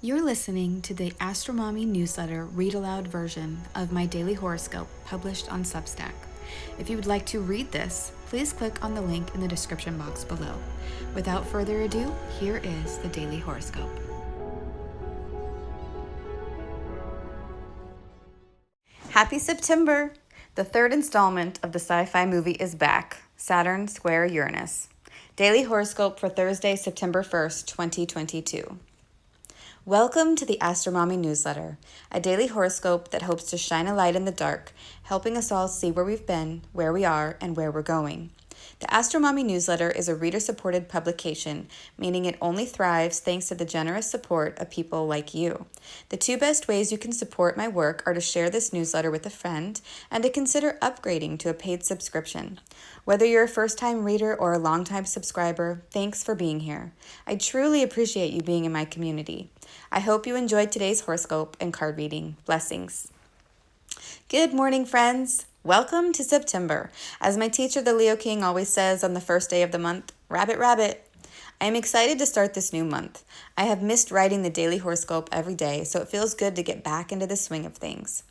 You're listening to the AstroMommy Newsletter read-aloud version of my daily horoscope published on Substack. If you would like to read this, please click on the link in the description box below. Without further ado, here is the daily horoscope. Happy September! The third installment of the sci-fi movie is back, Saturn square Uranus. Daily horoscope for Thursday, September 1st, 2022. Welcome to the AstroMommy Newsletter, a daily horoscope that hopes to shine a light in the dark, helping us all see where we've been, where we are, and where we're going. The AstroMommy Newsletter is a reader-supported publication, meaning it only thrives thanks to the generous support of people like you. The two best ways you can support my work are to share this newsletter with a friend and to consider upgrading to a paid subscription. Whether you're a first-time reader or a long-time subscriber, thanks for being here. I truly appreciate you being in my community. I hope you enjoyed today's horoscope and card reading. Blessings. Good morning, friends. Welcome to September. As my teacher, the Leo King, always says on the first day of the month, rabbit, rabbit. I am excited to start this new month. I have missed writing the daily horoscope every day, so it feels good to get back into the swing of things.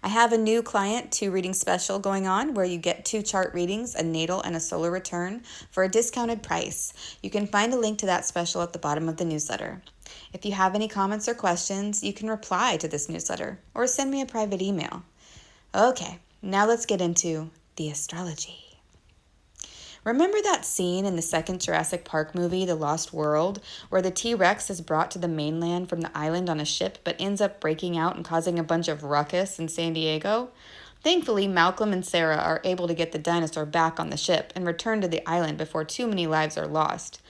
I have a new client 2 reading special going on where you get 2 chart readings, a natal and a solar return, for a discounted price. You can find a link to that special at the bottom of the newsletter. If you have any comments or questions, you can reply to this newsletter or send me a private email. Okay, now let's get into the astrology. Remember that scene in the second Jurassic Park movie, The Lost World, where the T-Rex is brought to the mainland from the island on a ship but ends up breaking out and causing a bunch of ruckus in San Diego? Thankfully, Malcolm and Sarah are able to get the dinosaur back on the ship and return to the island before too many lives are lost.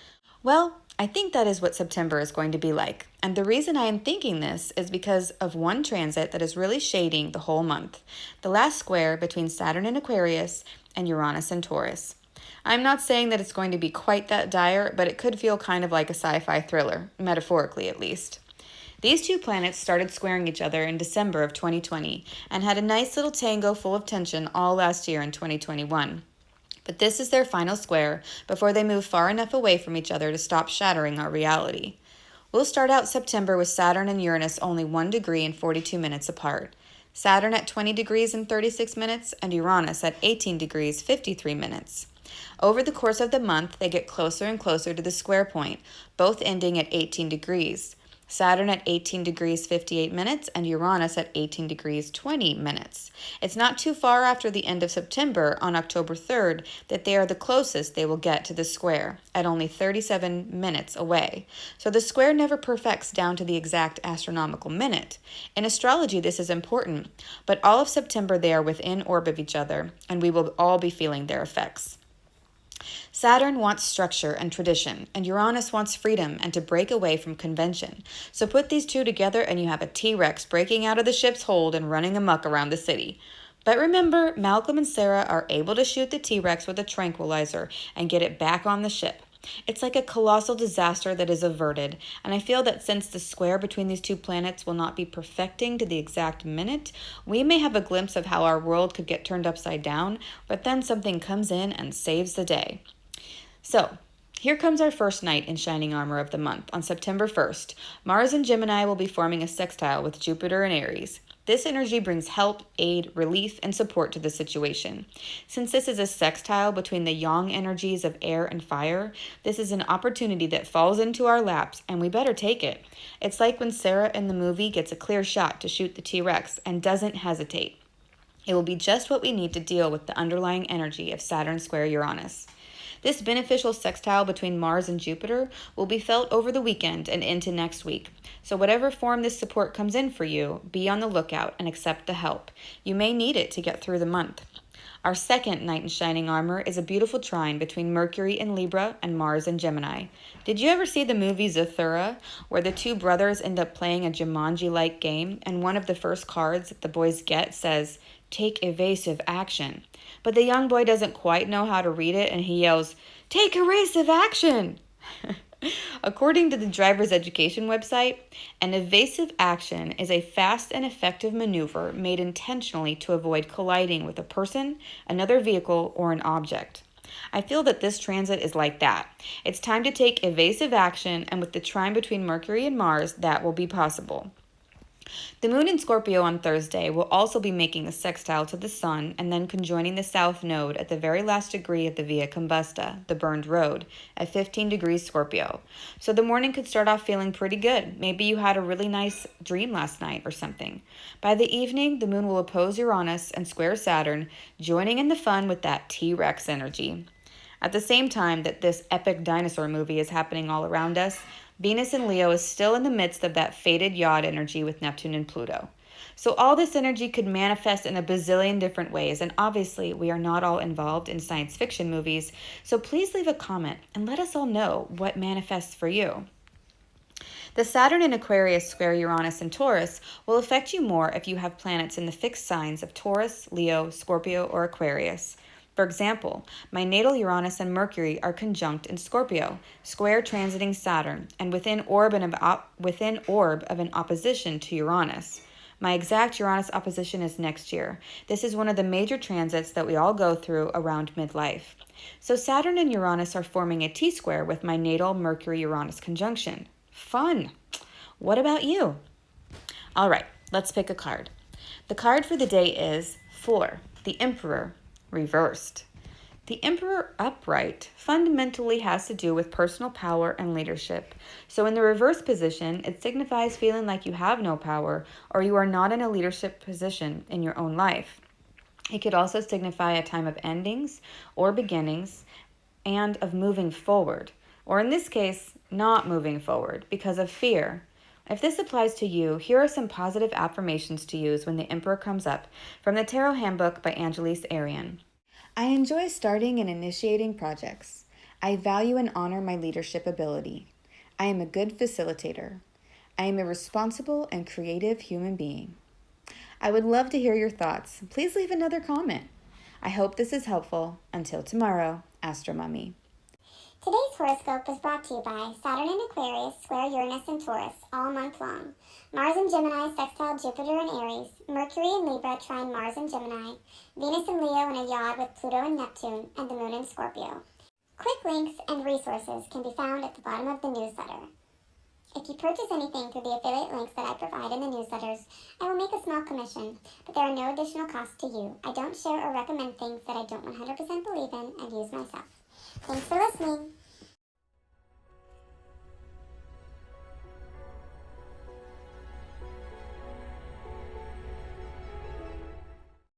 Well, I think that is what September is going to be like. And the reason I am thinking this is because of one transit that is really shading the whole month. The last square between Saturn in Aquarius and Uranus in Taurus. I'm not saying that it's going to be quite that dire, but it could feel kind of like a sci-fi thriller, metaphorically at least. These two planets started squaring each other in December of 2020 and had a nice little tango full of tension all last year in 2021. But this is their final square before they move far enough away from each other to stop shattering our reality. We'll start out September with Saturn and Uranus only 1 degree and 42 minutes apart. Saturn at 20 degrees and 36 minutes and Uranus at 18 degrees 53 minutes. Over the course of the month, they get closer and closer to the square point, both ending at 18 degrees. Saturn at 18 degrees 58 minutes and Uranus at 18 degrees 20 minutes. It's not too far after the end of September, on October 3rd, that they are the closest they will get to the square, at only 37 minutes away. So the square never perfects down to the exact astronomical minute. In astrology, this is important, but all of September they are within orb of each other, and we will all be feeling their effects. Saturn wants structure and tradition, and Uranus wants freedom and to break away from convention. So put these two together and you have a T-Rex breaking out of the ship's hold and running amok around the city. But remember, Malcolm and Sarah are able to shoot the T-Rex with a tranquilizer and get it back on the ship. It's like a colossal disaster that is averted, and I feel that since the square between these two planets will not be perfecting to the exact minute, we may have a glimpse of how our world could get turned upside down, but then something comes in and saves the day. So, here comes our first night in shining armor of the month. On September 1st, Mars and Gemini will be forming a sextile with Jupiter and Aries. This energy brings help, aid, relief, and support to the situation. Since this is a sextile between the yang energies of air and fire, this is an opportunity that falls into our laps, and we better take it. It's like when Sarah in the movie gets a clear shot to shoot the T-Rex and doesn't hesitate. It will be just what we need to deal with the underlying energy of Saturn square Uranus. This beneficial sextile between Mars and Jupiter will be felt over the weekend and into next week. So whatever form this support comes in for you, be on the lookout and accept the help. You may need it to get through the month. Our second night in shining armor is a beautiful trine between Mercury in Libra and Mars in Gemini. Did you ever see the movie Ethereal, where the two brothers end up playing a Jumanji-like game, and one of the first cards that the boys get says, "Take evasive action." But the young boy doesn't quite know how to read it, and he yells, "Take evasive action!" According to the driver's education website, an evasive action is a fast and effective maneuver made intentionally to avoid colliding with a person, another vehicle, or an object. I feel that this transit is like that. It's time to take evasive action, and with the trine between Mercury and Mars, that will be possible. The moon in Scorpio on Thursday will also be making a sextile to the sun and then conjoining the south node at the very last degree of the Via Combusta, the burned road, at 15 degrees Scorpio. So the morning could start off feeling pretty good. Maybe you had a really nice dream last night or something. By the evening, the moon will oppose Uranus and square Saturn, joining in the fun with that T-Rex energy. At the same time that this epic dinosaur movie is happening all around us, Venus in Leo is still in the midst of that fated yod energy with Neptune and Pluto. So all this energy could manifest in a bazillion different ways, and obviously we are not all involved in science fiction movies, so please leave a comment and let us all know what manifests for you. The Saturn in Aquarius square Uranus and Taurus will affect you more if you have planets in the fixed signs of Taurus, Leo, Scorpio, or Aquarius. For example, my natal Uranus and Mercury are conjunct in Scorpio, square transiting Saturn, and within orb of an opposition to Uranus. My exact Uranus opposition is next year. This is one of the major transits that we all go through around midlife. So Saturn and Uranus are forming a T-square with my natal Mercury-Uranus conjunction. Fun! What about you? All right, let's pick a card. The card for the day is 4, the Emperor, reversed. The Emperor upright fundamentally has to do with personal power and leadership. So in the reverse position, it signifies feeling like you have no power or you are not in a leadership position in your own life. It could also signify a time of endings or beginnings and of moving forward, or in this case, not moving forward because of fear. If this applies to you, here are some positive affirmations to use when the Emperor comes up from the Tarot Handbook by Angelise Arian. I enjoy starting and initiating projects. I value and honor my leadership ability. I am a good facilitator. I am a responsible and creative human being. I would love to hear your thoughts. Please leave another comment. I hope this is helpful. Until tomorrow, AstroMommy. Today's horoscope is brought to you by Saturn in Aquarius, square Uranus and Taurus, all month long. Mars in Gemini, sextile Jupiter and Aries. Mercury in Libra, trine Mars in Gemini. Venus in Leo in a yod with Pluto and Neptune, and the moon in Scorpio. Quick links and resources can be found at the bottom of the newsletter. If you purchase anything through the affiliate links that I provide in the newsletters, I will make a small commission, but there are no additional costs to you. I don't share or recommend things that I don't 100% believe in and use myself. Thanks for listening.